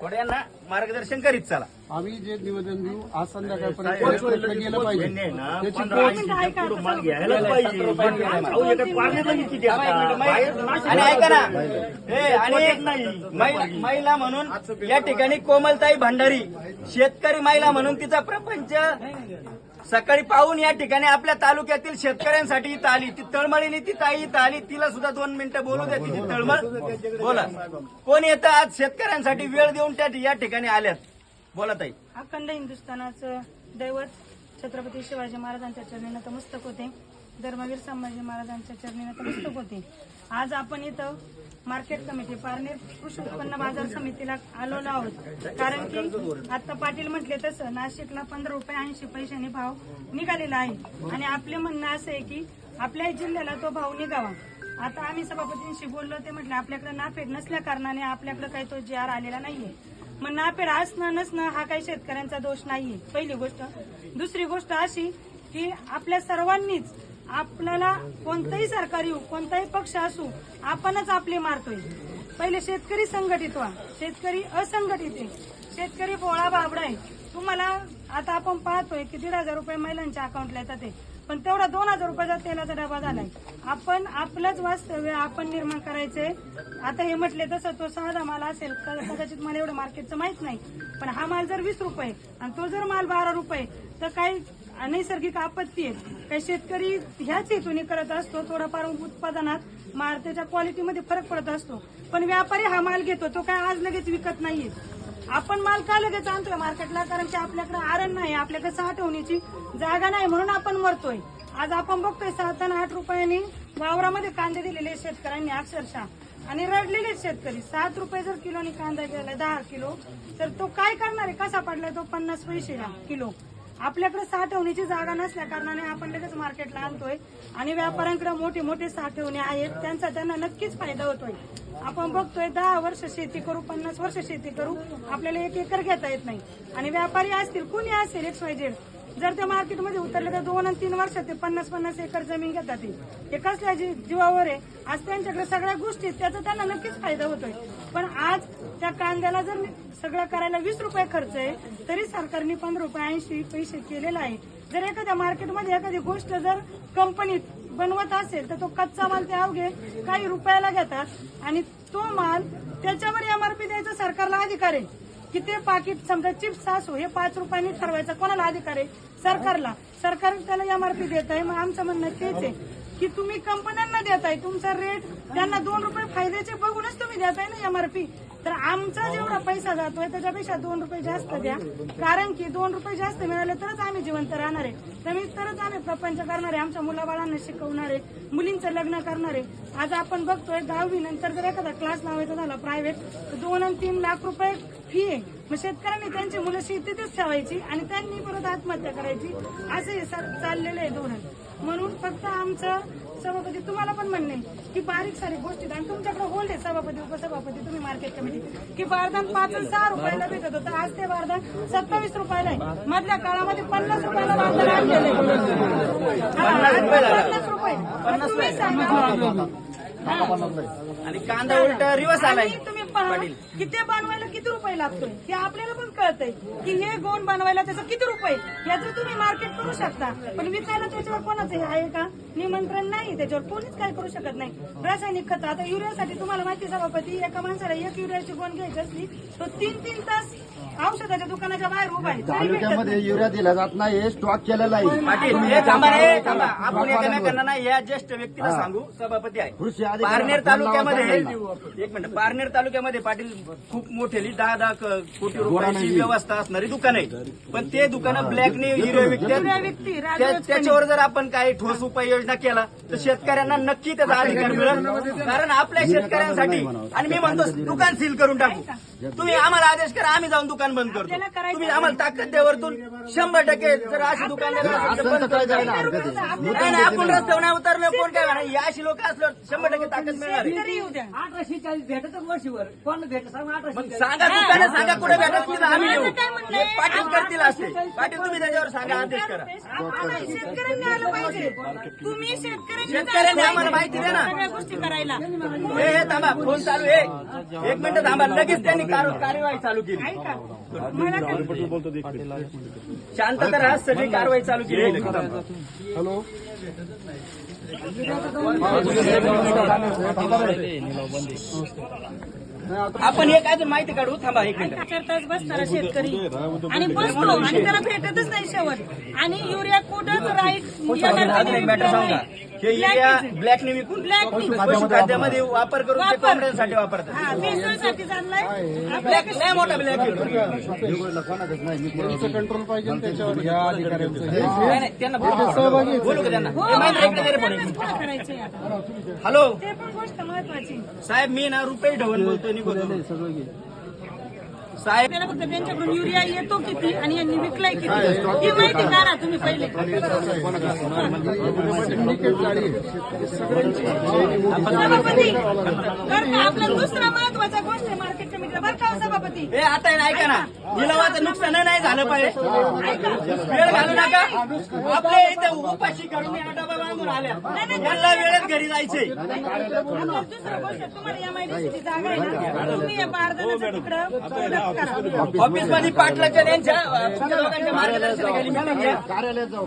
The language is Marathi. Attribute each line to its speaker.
Speaker 1: थोड्यांना मार्गदर्शन करीत चला.
Speaker 2: आम्ही जे निवेदन देऊ आज संध्याकाळपर्यंत पोहोचलं गेलं पाहिजे. त्याची
Speaker 1: माल घ्यायलाच पाहिजे. अहो, एका पार्लेमध्ये किती असतात? आणि ऐका ना, आणि महिला म्हणून या ठिकाणी कोमलताई भंडारी, शेतकरी महिला म्हणून तिचा प्रपंच सकाळी पाहून या ठिकाणी आपल्या तालुक्यातील शेतकऱ्यांसाठी इथं आली. ती तळमळीने ती ताई इथं आली. तिला सुद्धा 2 मिनिटं बोलू द्या. तिची तळमळ बोला. कोण येतं आज शेतकऱ्यांसाठी वेळ देऊन त्या या ठिकाणी आल्यात? बोला ताई.
Speaker 3: अखंड हिंदुस्थानाचं दैवत छत्रपती शिवाजी महाराजांच्या चरणी नतमस्तक होते. धर्मवीर संभाजी महाराजांच्या चरणी नतमस्तक होते. आज आपण इथं मार्केट कमिटी पारनेर कृषी उत्पन्न बाजार समितीला आलेलो आहोत. कारण की आता पाटील म्हटले तसं नाशिकला 15 रुपये 80 पैशांनी भाव निघालेला आहे आणि आपले म्हणणं असं आहे की आपल्या जिल्ह्याला तो भाव निघावा. आता आम्ही सभापतींशी बोललो, ते म्हटले आपल्याकडे नाफेड नसल्या कारणाने आपल्याकडे काही तो GR आलेला नाहीये. मग नाफेड असणं नसणं हा काही शेतकऱ्यांचा दोष नाहीये, पहिली गोष्ट. दुसरी गोष्ट अशी की आपल्या सर्वांनीच आपल्याला कोणतंही सरकार येऊ, कोणताही पक्ष असू, आपणच आपले मारतोय. पहिले शेतकरी संघटित व्हा. शेतकरी असंघटित आहे. शेतकरी बोळा बाबडा आहे. तुम्हाला आता आपण पाहतोय की 1,500 रुपये महिलांच्या अकाउंटला येतात ते, पण तेवढा 2,000 रुपयाचा तेलाचा डबा झालाय. आपण आपलंच वास्तव्य आपण निर्माण करायचंय. आता हे म्हटले तसं तो साधा माल असेल, कदाचित मला एवढं मार्केटचं माहित नाही, पण हा माल जर 20 रुपये आणि तो जर माल 12 रुपये, तर काही नैसर्गिक आपत्ती आहे. काही शेतकरी ह्याच हेतूने करत असतो. थोडाफार उत्पादनात माल त्याच्या क्वालिटीमध्ये फरक पडत असतो. पण व्यापारी हा माल घेतो, तो काय आज लगेच विकत नाहीये. आपण माल का लगेच आणतोय मार्केटला? कारण की आपल्याकडे आरण नाही, आपल्याकडे साठवण्याची जागा नाही, म्हणून आपण मरतोय. आज आपण बघतोय 7 आणि 8 रुपयांनी वावरामध्ये कांदे दिलेले शेतकऱ्यांनी अक्षरशः, आणि रडलेले शेतकरी. 7 रुपये जर किलोनी कांदा गेलाय 10 किलो, तर तो काय करणार आहे? कसा पडलाय तो? 50 पैसे किलो. आपल्याकडे साठवण्याची जागा नसल्या कारणाने आपण लगेच मार्केटला आणतोय आणि व्यापाऱ्यांकडे मोठे मोठे साठवणे आहेत, त्यांना नक्कीच फायदा होतोय. आपण बघतोय 10 वर्ष शेती करू, 50 वर्ष शेती करू, आपल्याला 1 एकर घेता येत नाही. आणि व्यापारी असतील, कुणी असेल XYZ, जर ते मार्केटमध्ये उतरले तर 2 आणि 3 वर्षात ते 50-50 एकर जमीन घेतात. हे कसल्या जीवावर आहे? आज त्यांच्याकडे सगळ्या गोष्टी, त्याचा त्यांना नक्कीच फायदा होतोय. पण आज त्या कांद्याला जर सगळं करायला 20 रुपये खर्च आहे, तरी सरकारने 15 रुपये 80 पैसे केलेला आहे. जर एखाद्या मार्केटमध्ये एखादी गोष्ट जर कंपनीत बनवत असेल, तर तो कच्चा माल ते अवघे काही रुपयाला घेतात आणि तो माल त्याच्यावर MRP द्यायचा सरकारला अधिकार आहे. की ते पाकिट समजा चिप्स असो, हे 5 रुपयांनी ठरवायचं, कोणाला अधिकार आहे? सरकारला. सरकार त्याला MRP देत आहे. मग आमचं म्हणणं तेच आहे की तुम्ही कंपन्यांना देताय, तुमचा रेट त्यांना 2 रुपये फायद्याचे बघूनच तुम्ही देताय ना MRP. तर आमचा जेवढा पैसा जातोय त्याच्यापेक्षा 2 रुपये जास्त द्या. कारण की 2 रुपये जास्त मिळाले तरच आम्ही जिवंत राहणार आहे, तरच आम्ही प्रपंच करणार आहे, आमच्या मुलाबाळांना शिकवणार आहे, मुलींचं लग्न करणार आहे. आज आपण बघतोय 10वी नंतर जर एखादा क्लास लावायचा झाला प्रायव्हेट, तर 2 आणि 3 लाख रुपये फी आहे. मग शेतकऱ्यांनी त्यांची मुलं शेतीतच ठेवायची आणि त्यांनी परत आत्महत्या करायची, असं चाललेलं आहे धोरण. म्हणून फक्त आमचं सभापती तुम्हाला पण म्हणणे की बारीक सारी गोष्टी, आणि तुमच्याकडे होल्ड आहे सभापती उपसभापती, तुम्ही मार्केट कमिटी, की बारदान 5 आणि 6 रुपयाला भेटत होतं. आज ते बारदान 27 रुपयाला आहे. मधल्या काळामध्ये 50 रुपयाला बारदान आणलेलं आहे. 50 रुपये. तुम्ही सांगा.
Speaker 1: आणि कांदा उलटा रिवर्स आलाय.
Speaker 3: तुम्ही पहा की ते बनवायला किती रुपये लागतोय, हे आपल्याला पण कळतंय की हे गोण बनवायला त्याचं किती रुपये, याचं तुम्ही मार्केट करू शकता. पण विकायला त्याच्यावर कोणाचं हे आहे का? निमंत्रण नाही, त्याच्यावर कोणीच काय करू शकत नाही. रासायनिक खत, आता युरियासाठी तुम्हाला माहिती सभापती, एका माणसाला 1 युरियाची गोण घ्यायची असली तो 3-3 तास औषधाच्या दुकानाच्या बाहेर उभा आहे.
Speaker 2: तालुक्यामध्ये युरिया दिला जात नाही, स्टॉक केलेला आहे.
Speaker 1: थांबा, आपण एकामेकांना या ज्येष्ठ व्यक्तीला सांगू. सभापती आहे पारनेर तालुक्यामध्ये, 1 मिनिट, पारनेर तालुक्यामध्ये पाटील खूप मोठे 10 कोटी रुपयाची व्यवस्था असणारी दुकान आहे. पण ते दुकानं ब्लॅकने विकतात. त्याच्यावर जर आपण काही ठोस उपाययोजना केला तर शेतकऱ्यांना नक्की त्याचा अधिकार मिळेल. कारण आपल्या शेतकऱ्यांसाठी, आणि मी म्हणतो दुकान सील करून टाकू. तुम्ही आम्हाला आदेश करा, आम्ही जाऊन दुकान बंद करतो. तुम्ही आम्हाला ताकद द्या वरतून. 100% जर अशी दुकान आपण रस्त्यावर नाही उतरलं, कोण काय म्हणा, या अशी लोक असल्यावर 100% ताकद मिळणार.
Speaker 4: 1840 भेटत वर्षभर कोण भेटत सांगा. 1840
Speaker 1: सांगा दुकानं, सांगा कुठे भेटत, आम्ही येऊ. पाटील करतील असते. पाटील तुम्ही त्याच्यावर सांगा, आदेश करा.
Speaker 3: शेतकऱ्यांनी आलं पाहिजे. तुम्ही
Speaker 1: शेतकऱ्यांनी आम्हाला माहिती द्या ना.
Speaker 3: सगळ्या गोष्टी करायला
Speaker 1: हे थांबा, फोन चालू आहे. एक मिनिट थांबा, लगेच त्यांनी कार्यवाही चालू केली.
Speaker 3: ऐका मला काय
Speaker 1: शांतता राहा, सगळी कारवाई चालू केली.
Speaker 2: हॅलो
Speaker 1: आपण एक अजून माहिती काढू. थांबा एक मिनिट.
Speaker 3: 4 तास बसणारा शेतकरी आणि बसतो आणि त्याला भेटतच नाही शेवट आणि युरिया कुठंच राईट
Speaker 1: मॅटर सांगा. हे युरिया ब्लॅकने विकून पशुखाद्यामध्ये वापर करून ते कोंबड्यांसाठी वापरतात.
Speaker 3: भेसळसाठी चाललाय
Speaker 1: ब्लॅक लय मोठा ब्लॅक आहे.
Speaker 2: त्यांचं कंट्रोल पाहिजे ना त्याच्यावर या अधिकाऱ्यांचं हे.
Speaker 1: नाही, नाही, त्यांना बोलू का त्यांना? हे माहिती आहे इकडे जरी फोन.
Speaker 3: करायचंय आता.
Speaker 1: हॅलो
Speaker 3: ते पण गोष्ट महत्वाची
Speaker 1: साहेब, मी ना रुपये ढवण बोलतोय. निघतो साहेब.
Speaker 3: त्याला फक्त त्यांच्याकडून युरिया येतो किती आणि यांनी विकलाय किती ही माहिती काढा तुम्ही पहिले. सभापती बरं का, आपला दुसरा महत्वाचा गोष्ट आहे मार्केट कमिटीला बरं का हो सभापती.
Speaker 1: हे आता आहे ना, ऐका ना, लिलावाचं नुकसान नाही झालं पाहिजे. वेळ घालू नका. आपल्या इथे उपाशी करून या डबा बांधून आल्या. त्यांना वेळेत घरी जायचे.
Speaker 3: आपल्याला दुसरं गोष्ट तुम्हाला या माहिती जागा आहे ना, तुम्ही या बारदानाचं तिकडं करा.
Speaker 1: ऑफिस मध्ये पाटलाच्या त्यांच्या दोघांच्या मार्गदर्शनाखाली meeting घ्या.
Speaker 2: कार्यालयात जाऊ